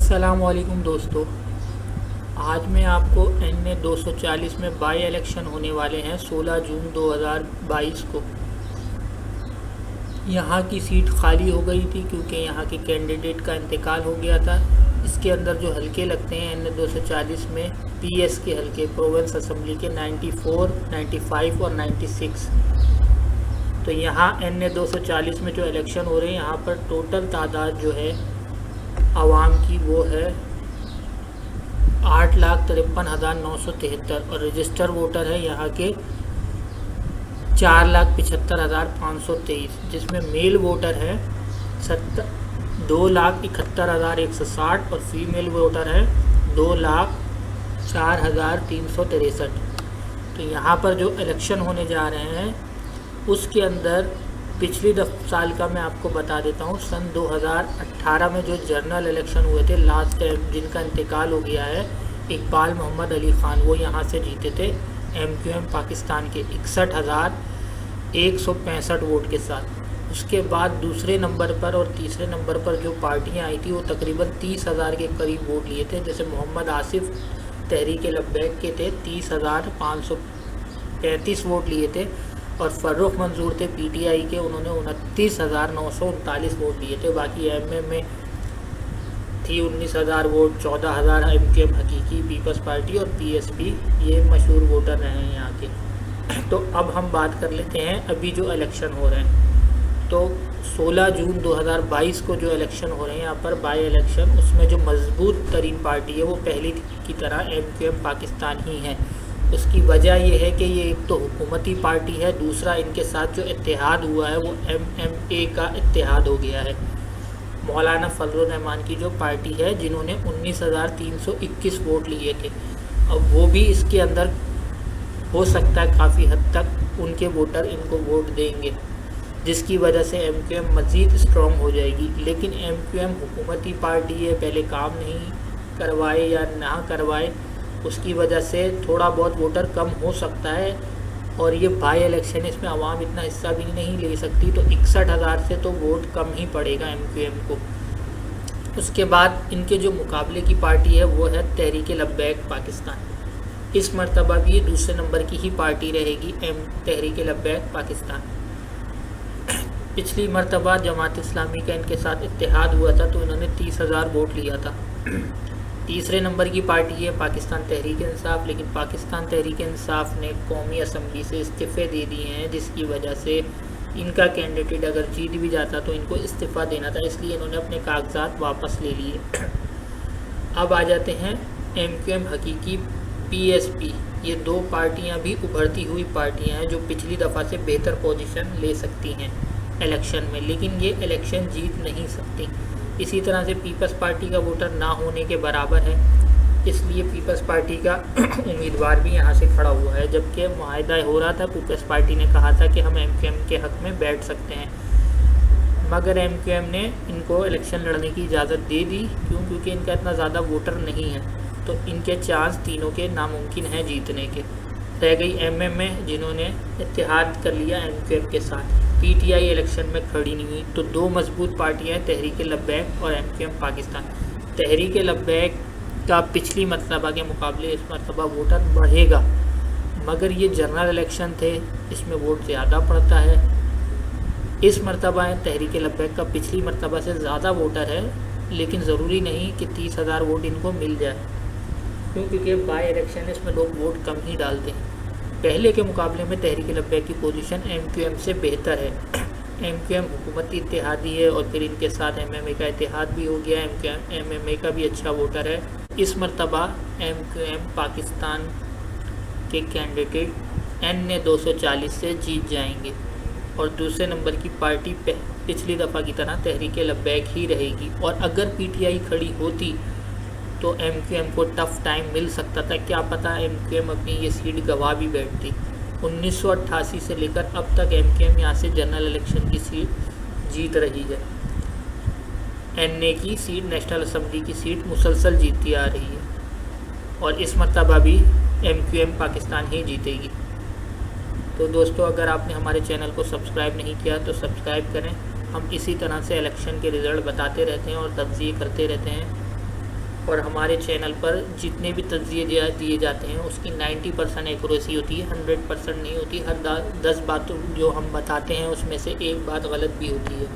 अस्सलामुअलैकुम दोस्तों, आज मैं आपको NA 240 में बाई इलेक्शन होने वाले हैं 16 जून 2022 को। यहाँ की सीट खाली हो गई थी क्योंकि यहाँ के कैंडिडेट का इंतकाल हो गया था। इसके अंदर जो हलके लगते हैं NA 240 में PS के हलके, प्रोविंस असम्बली के 94, 95 और 96। तो यहाँ NA 240 में जो इलेक्शन हो रहे हैं, यहाँ पर टोटल तादाद जो है आवाम की वो है 8,53,973 और रजिस्टर वोटर है यहाँ के 4,75,523, जिसमें मेल वोटर है 2,71,160 और फीमेल वोटर है 2,04,363। तो यहाँ पर जो इलेक्शन होने जा रहे हैं उसके अंदर पिछली साल का मैं आपको बता देता हूँ। सन 2018 में जो जनरल इलेक्शन हुए थे लास्ट टाइम, जिनका इंतकाल हो गया है, इकबाल मोहम्मद अली ख़ान, वो यहाँ से जीते थे MQM पाकिस्तान के 61,165 वोट के साथ। उसके बाद दूसरे नंबर पर और तीसरे नंबर पर जो पार्टियाँ आई थी वो तकरीबन 30,000 के करीब वोट लिए थे। जैसे मोहम्मद आसिफ तहरीक लब्बैक के थे 30,535 वोट लिए थे और फ़र्रुख मंजूर थे PTI के, उन्होंने 29,939 वोट दिए थे। बाकी MM में थी 19,000 वोट, 14,000 MQM हकीकी पीपल्स पार्टी और PSP, ये मशहूर वोटर रहे हैं यहाँ के। तो अब हम बात कर लेते हैं अभी जो इलेक्शन हो रहे हैं। तो 16 जून 2022 को जो इलेक्शन हो रहे हैं यहाँ पर बाई इलेक्शन, उसमें जो मजबूत तरीन पार्टी है वो पहली की तरह MQM पाकिस्तान ही है। उसकी वजह यह है कि ये एक तो हुकूमती पार्टी है, दूसरा इनके साथ जो इत्तेहाद हुआ है वो MMA का इत्तेहाद हो गया है। मौलाना फजलुर रहमान की जो पार्टी है, जिन्होंने 19,321 वोट लिए थे, अब वो भी इसके अंदर हो सकता है काफ़ी हद तक उनके वोटर इनको वोट देंगे, जिसकी वजह से MQM मज़ीद स्ट्रॉन्ग हो जाएगी। लेकिन MQM हुकूमती पार्टी है, पहले काम नहीं करवाए या ना करवाए, उसकी वजह से थोड़ा बहुत वोटर कम हो सकता है। और ये बाई इलेक्शन, इसमें आवाम इतना हिस्सा भी नहीं ले सकती, तो 61,000 से तो वोट कम ही पड़ेगा MQM को। उसके बाद इनके जो मुकाबले की पार्टी है वो है तहरीक लब्बैक पाकिस्तान। इस मरतबा भी ये दूसरे नंबर की ही पार्टी रहेगी, तहरीक लब्बैक पाकिस्तान। पिछली मरतबा जमात इस्लामी का इनके साथ इत्तेहाद हुआ था तो इन्होंने 30,000 वोट लिया था। तीसरे नंबर की पार्टी है पाकिस्तान तहरीक इंसाफ, लेकिन पाकिस्तान तहरीक इंसाफ ने कौमी असम्बली से इस्तीफ़े दे दिए हैं, जिसकी वजह से इनका कैंडिडेट अगर जीत भी जाता तो इनको इस्तीफ़ा देना था, इसलिए इन्होंने अपने कागजात वापस ले लिए। अब आ जाते हैं MQM हकीकी PSP। ये दो पार्टियां भी उभरती हुई पार्टियां हैं जो पिछली दफ़ा से बेहतर पोजीशन ले सकती हैं इलेक्शन में, लेकिन ये इलेक्शन जीत नहीं सकती। इसी तरह से पीपल्स पार्टी का वोटर ना होने के बराबर है, इसलिए पीपल्स पार्टी का उम्मीदवार भी यहाँ से खड़ा हुआ है। जबकि मुआहदा हो रहा था, पीपल्स पार्टी ने कहा था कि हम MQM के हक़ में बैठ सकते हैं, मगर MQM ने इनको इलेक्शन लड़ने की इजाज़त दे दी। क्योंकि इनका इतना ज़्यादा वोटर नहीं है, तो इनके चांस तीनों के नामुमकिन हैं जीतने के। रह गई MMA, जिन्होंने इत्तेहाद कर लिया MQM के साथ। PTI इलेक्शन में खड़ी नहीं हुई। तो दो मजबूत पार्टियां हैं, तहरीक लब्बैक और MQM पाकिस्तान। तहरीक लब्बैक का पिछली मरतबा के मुकाबले इस मरतबा वोटर बढ़ेगा, मगर ये जनरल इलेक्शन थे, इसमें वोट ज़्यादा पड़ता है। इस मरतबा तहरीक लब्बैक का पिछली मरतबा से ज़्यादा वोटर है, लेकिन ज़रूरी नहीं कि 30,000 वोट इनको मिल जाए, क्योंकि बाई इलेक्शन इसमें लोग वोट कम ही डालते हैं। पहले के मुकाबले में तहरीक लब्बैक की पोजीशन MQM से बेहतर है। MQM हुकूमती इत्तेहादी है और फिर इनके साथ MMA का इत्तेहाद भी हो गया। MMA का भी अच्छा वोटर है। इस मरतबा MQM पाकिस्तान के कैंडिडेट NA 240 से जीत जाएंगे और दूसरे नंबर की पार्टी पिछली दफ़ा की तरह तहरीक लब्बैक ही रहेगी। और अगर PTI खड़ी होती तो MQM को टफ़ टाइम मिल सकता था, क्या पता MQM अपनी ये सीट गंवा भी बैठती। 1988 से लेकर अब तक MQM यहाँ से जनरल इलेक्शन की सीट जीत रही है। NA की सीट, नेशनल असम्बली की सीट मुसलसल जीतती आ रही है और इस मरतबा भी MQM पाकिस्तान ही जीतेगी। तो दोस्तों, अगर आपने हमारे चैनल को सब्सक्राइब नहीं किया तो सब्सक्राइब करें। हम इसी तरह से इलेक्शन के रिज़ल्ट बताते रहते हैं और तज्ज़िये करते रहते हैं। और हमारे चैनल पर जितने भी तज्ज़िये दिए जाते हैं उसकी 90% एक्यूरेसी होती है, 100% नहीं होती। हर 10 बातों जो हम बताते हैं उसमें से एक बात गलत भी होती है।